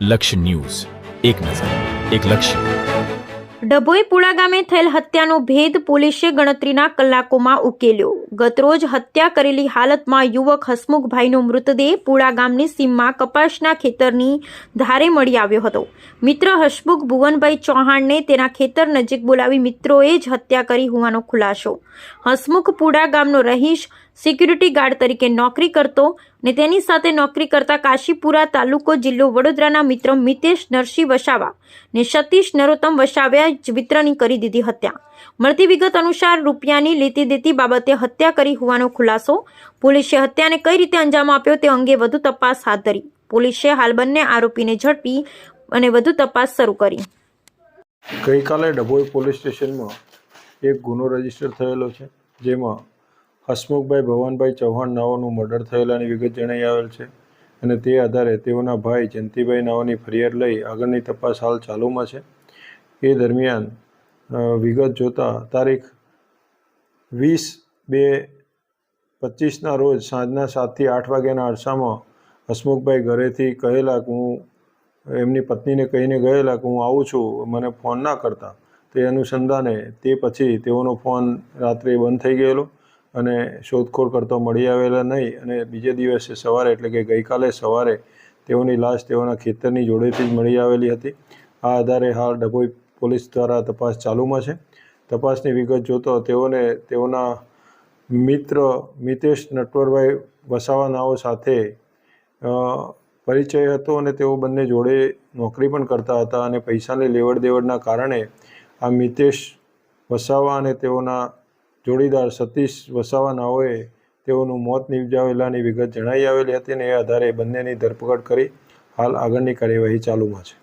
લક્ષ્ય ન્યૂઝ, એક નજર, એક લક્ષ્ય। ડભોઈ પુડા ગામે થયેલ હત્યાનો ભેદ પોલીસે ગણતરીના કલાકોમાં ઉકેલ્યો। ગતરોજ હત્યા કરેલી હાલતમાં યુવક હસમુખભાઈનો મૃતદેહ પુડા ગામની સીમમાં કપાસના ખેતરની ધારે મળી આવ્યો હતો। મિત્ર હસમુખ ભુવનભાઈ ચૌહાણને તેના ખેતર નજીક બોલાવી મિત્રોએ જ હત્યા કરી હોવાનો ખુલાસો। હસમુખ પુડા ગામનો રહીશ સિક્યુરિટી ગાર્ડ તરીકે નોકરી કરતો ને તેની સાથે નોકરી કરતા કાશીપુરા તાલુકો જિલ્લો વડોદરાના મિત્ર મિતેશ નરસિંહ વસાવા ને સતીશ નરોત્તમ વસાવ્યા જ વિતરણી કરી દીધી હત્યા। મળતી વિગત અનુસાર રૂપિયાની લેતી દેતી બાબતે હત્યા કરી હોવાનો ખુલાસો। પોલીસે હત્યાને કઈ રીતે અંજામ આપ્યો તે અંગે વધુ તપાસ હાથ ધરી। પોલીસે હાલ બંને આરોપીને ઝડપી અને વધુ તપાસ શરૂ કરી। ગઈકાલે ડભોઈ પોલીસ સ્ટેશનમાં એક ગુનો રજીસ્ટર થયેલો છે, જેમાં હસમુખભાઈ ભવનભાઈ ચૌહાણ નાઓનું મર્ડર થયેલાની વિગત જણાઈ આવેલ છે અને તે આધારે તેઓના ભાઈ જયંતિભાઈ નાઓની ફરિયાદ લઈ આગળની તપાસ હાલ ચાલુમાં છે। એ દરમિયાન વિગત જોતા તારીખ 20/2/25ના રોજ સાંજના 7 થી 8 વાગ્યાના અરસામાં હસમુખભાઈ ઘરેથી કહેલા કે હું એમની પત્નીને કહીને ગયેલા કે હું આવું છું, મને ફોન ના કરતા। તે અનુસંધાને તે પછી તેઓનો ફોન રાત્રે બંધ થઈ ગયેલો અને શોધખોળ કરતો મળી આવેલા નહીં અને બીજે દિવસે સવારે એટલે કે ગઈકાલે સવારે તેઓની લાશ તેઓના ખેતરની જોડેથી જ મળી આવેલી હતી। આ આધારે હાલ ડભોઈ પોલીસ દ્વારા તપાસ ચાલુમાં છે। તપાસની વિગત જોતો તેઓને તેઓના મિત્ર મિતેશ નટવરભાઈ વસાવા નાઓ સાથે પરિચય હતો અને તેઓ બંને જોડે નોકરી પણ કરતા હતા અને પૈસાની લેવડ દેવડના કારણે આ મિતેશ વસાવા અને તેઓના જોડીદાર સતીશ વસાવા નાઓએ તેઓનું મોત નિપજાવેલાની વિગત જણાઈ આવેલી હતી અને એ આધારે બંનેની ધરપકડ કરી હાલ આગળની કાર્યવાહી ચાલુમાં છે।